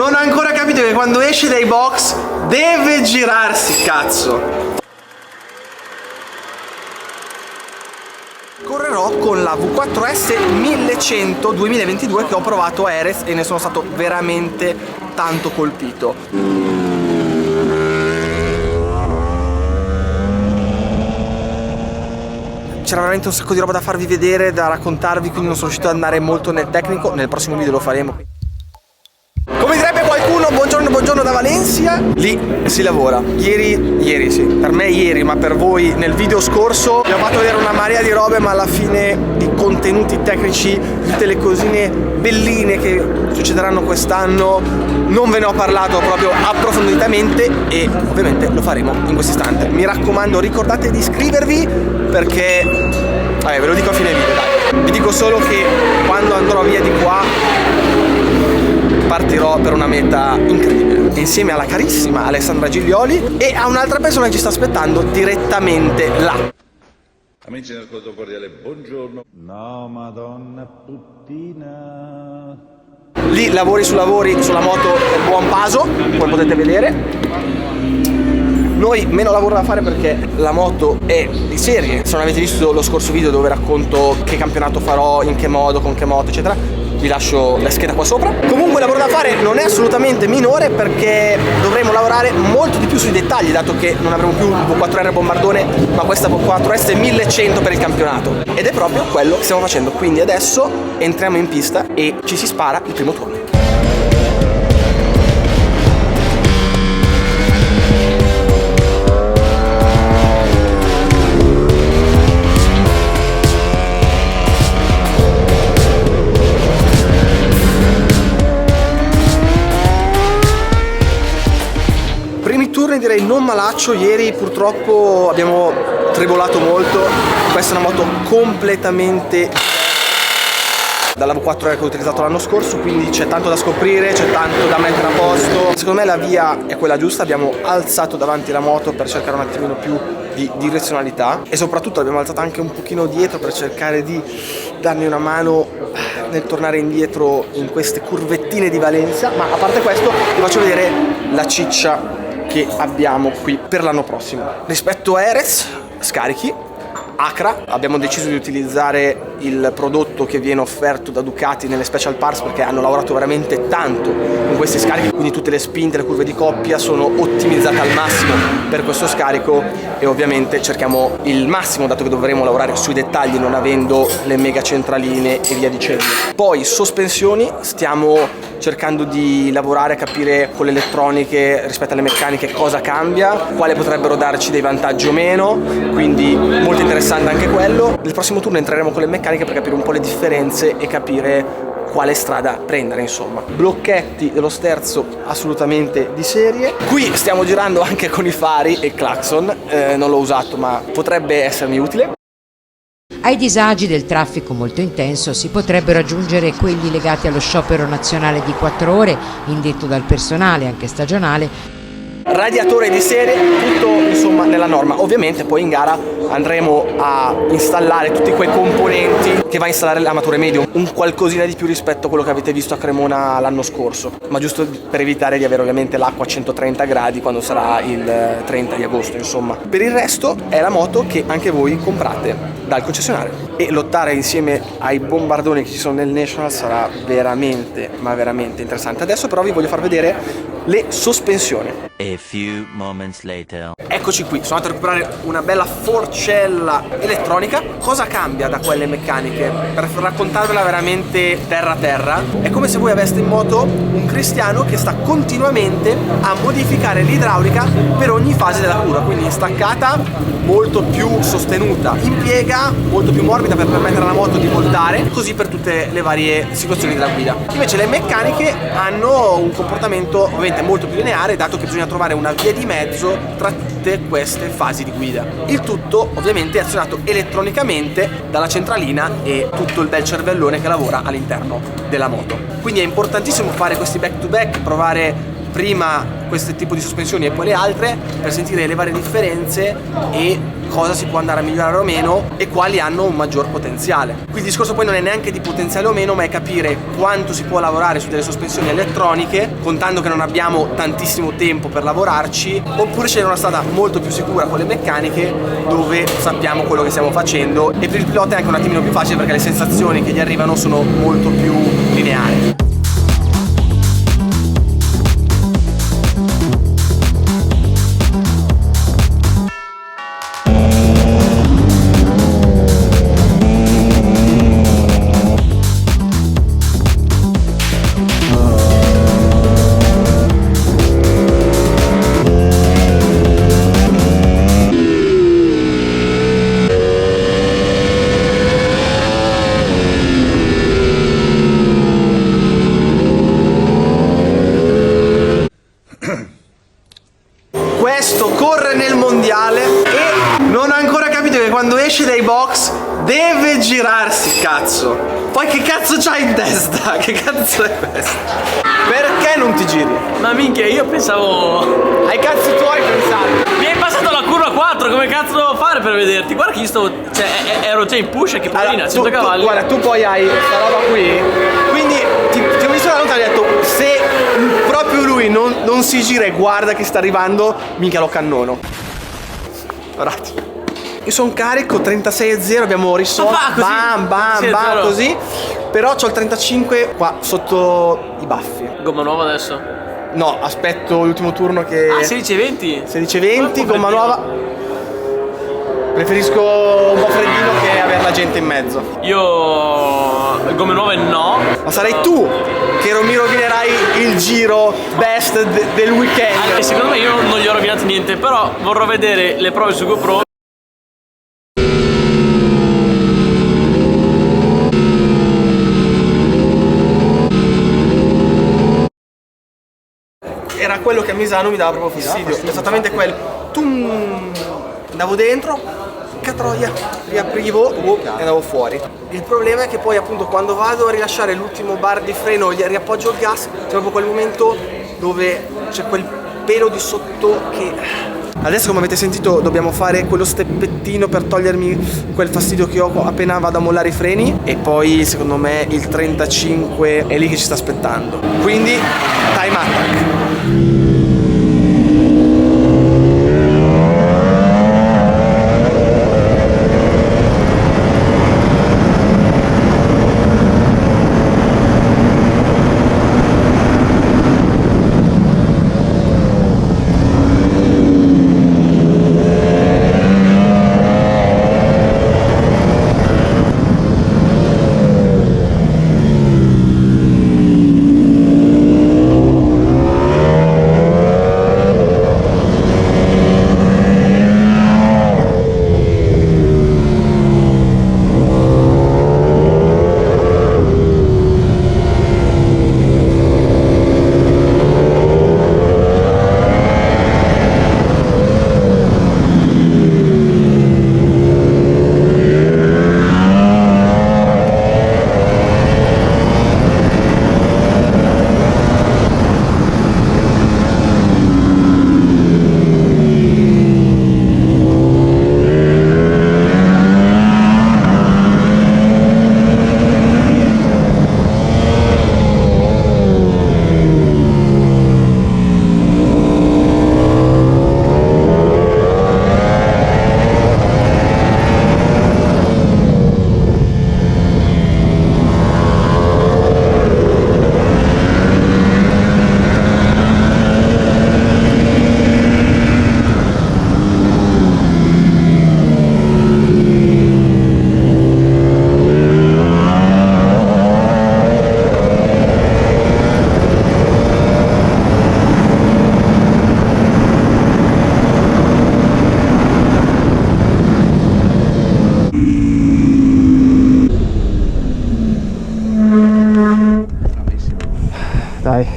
Non ho ancora capito che quando esce dai box deve girarsi, cazzo. Correrò con la V4S 1100 2022 che ho provato a Jerez e ne sono stato veramente tanto colpito. C'era veramente un sacco di roba da farvi vedere, da raccontarvi, quindi non sono riuscito ad andare molto nel tecnico. Nel prossimo video lo faremo. Come direbbe qualcuno, buongiorno da Valencia. Lì si lavora. Ieri sì, per me ieri, ma per voi nel video scorso vi ho fatto vedere una marea di robe, ma alla fine i contenuti tecnici, tutte le cosine belline che succederanno quest'anno, non ve ne ho parlato proprio approfonditamente e ovviamente lo faremo in questo istante. Mi raccomando, ricordate di iscrivervi perché, vabbè, ve lo dico a fine video, dai. Vi dico solo che quando andrò via di qua partirò per una meta incredibile insieme alla carissima Alessandra Giglioli e a un'altra persona che ci sta aspettando direttamente là. Amici dell'ascolto cordiale, buongiorno. No, madonna puttina. Lì lavori sulla moto del buon Paso, come potete vedere. Noi meno lavoro da fare perché la moto è di serie. Se non avete visto lo scorso video dove racconto che campionato farò, in che modo, con che moto, eccetera, vi lascio la scheda qua sopra. Comunque il lavoro da fare non è assolutamente minore perché dovremo lavorare molto di più sui dettagli, dato che non avremo più il V4R bombardone ma questa V4S 1100 per il campionato. Ed è proprio quello che stiamo facendo. Quindi adesso entriamo in pista e ci si spara il primo turno. Direi non malaccio, ieri purtroppo abbiamo tribolato molto, questa è una moto completamente dalla V4R che ho utilizzato l'anno scorso, quindi c'è tanto da scoprire, c'è tanto da mettere a posto. Secondo me la via è quella giusta, abbiamo alzato davanti la moto per cercare un attimino più di direzionalità e soprattutto l'abbiamo alzata anche un pochino dietro per cercare di darmi una mano nel tornare indietro in queste curvettine di Valencia. Ma a parte questo vi faccio vedere la ciccia che abbiamo qui per l'anno prossimo. Rispetto a Jerez, scarichi, Acra, abbiamo deciso di utilizzare il prodotto che viene offerto da Ducati nelle special parts perché hanno lavorato veramente tanto in questi scarichi, quindi tutte le spinte, le curve di coppia sono ottimizzate al massimo per questo scarico e ovviamente cerchiamo il massimo dato che dovremo lavorare sui dettagli non avendo le mega centraline e via dicendo. Poi sospensioni, stiamo cercando di lavorare a capire con le elettroniche rispetto alle meccaniche cosa cambia, quale potrebbero darci dei vantaggi o meno, quindi molto interessante anche quello. Nel prossimo turno entreremo con le meccaniche per capire un po' le differenze e capire quale strada prendere, insomma. Blocchetti dello sterzo assolutamente di serie. Qui stiamo girando anche con i fari e il clacson, non l'ho usato ma potrebbe essermi utile. Ai disagi del traffico molto intenso si potrebbero aggiungere quelli legati allo sciopero nazionale di 4 ore indetto dal personale, anche stagionale. Radiatore di serie, tutto insomma nella norma. Ovviamente poi in gara andremo a installare tutti quei componenti che va a installare l'amatore medio, un qualcosina di più rispetto a quello che avete visto a Cremona l'anno scorso, ma giusto per evitare di avere ovviamente l'acqua a 130 gradi quando sarà il 30 di agosto, insomma. Per il resto è la moto che anche voi comprate dal concessionario e lottare insieme ai bombardoni che ci sono nel National sarà veramente, ma veramente interessante. Adesso però vi voglio far vedere le sospensioni. A few moments later. Eccoci qui, sono andato a recuperare una bella forcella elettronica. Cosa cambia da quelle meccaniche? Per raccontarvela veramente terra a terra, è come se voi aveste in moto un cristiano che sta continuamente a modificare l'idraulica per ogni fase della curva, quindi in staccata molto più sostenuta, in piega molto più morbida per permettere alla moto di voltare, così per tutte le varie situazioni della guida. Invece le meccaniche hanno un comportamento ovviamente molto più lineare, dato che bisogna trovare una via di mezzo tra tutte queste fasi di guida. Il tutto ovviamente è azionato elettronicamente dalla centralina e tutto il bel cervellone che lavora all'interno della moto. Quindi è importantissimo fare questi back to back, provare prima questo tipo di sospensioni e poi le altre, per sentire le varie differenze e cosa si può andare a migliorare o meno e quali hanno un maggior potenziale. Qui il discorso poi non è neanche di potenziale o meno, ma è capire quanto si può lavorare su delle sospensioni elettroniche, contando che non abbiamo tantissimo tempo per lavorarci, oppure c'è una strada molto più sicura con le meccaniche dove sappiamo quello che stiamo facendo, e per il pilota è anche un attimino più facile perché le sensazioni che gli arrivano sono molto più lineari. Questo corre nel mondiale e non ha ancora capito che quando esce dai box deve girarsi, cazzo. Poi che cazzo c'hai in testa? Che cazzo è questo? Perché non ti giri? Ma minchia, io pensavo... Ai cazzi tuoi pensavi. Mi hai passato la curva 4, come cazzo devo fare per vederti? Guarda che io stavo... cioè, ero già in push, che poverina, 100 cavalli. Guarda, tu poi hai sta roba qui, quindi ti ho visto da lontano e ho detto, se proprio lui non si gira e guarda che sta arrivando, mica lo cannono. Guardate. Io sono carico, 36,0, abbiamo risolto, bam, bam, bam, così. Però c'ho il 35 qua sotto i baffi. Gomma nuova adesso? No, aspetto l'ultimo turno che... Ah, 16,20? 16,20, gomma nuova. Preferisco un po' freddino che avere la gente in mezzo. Io... gomme nuove no. Ma sarai tu che mi rovinerai il giro best del weekend. Secondo me io non gli ho rovinato niente, però vorrò vedere le prove su GoPro. Era quello che a Misano mi dava proprio fastidio, esattamente quello. Andavo dentro, catroia, riaprivo e andavo fuori. Il problema è che poi appunto quando vado a rilasciare l'ultimo bar di freno e riappoggio il gas, c'è proprio quel momento dove c'è quel pelo di sotto che... Adesso, come avete sentito, dobbiamo fare quello steppettino per togliermi quel fastidio che ho appena vado a mollare i freni, e poi secondo me il 35 è lì che ci sta aspettando. Quindi time attack. Dai.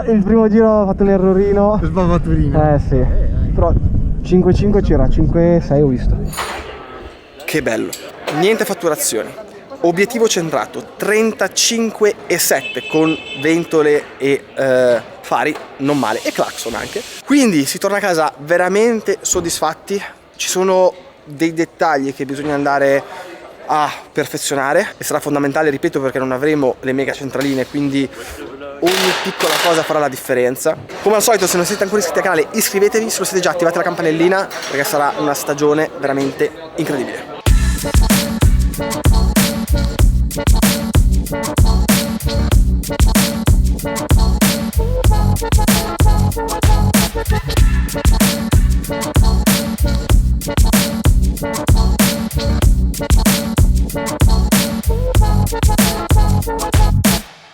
Il primo giro ho fatto un errorino. Sbavaturino. Sì. Però 5-5 c'era, 5-6 ho visto. Che bello. Niente fatturazioni. Obiettivo centrato 35,7 con ventole e fari non male e clacson anche. Quindi si torna a casa veramente soddisfatti. Ci sono dei dettagli che bisogna andare a perfezionare e sarà fondamentale, ripeto, perché non avremo le mega centraline, quindi ogni piccola cosa farà la differenza. Come al solito, se non siete ancora iscritti al canale iscrivetevi, se lo siete già attivate la campanellina perché sarà una stagione veramente incredibile.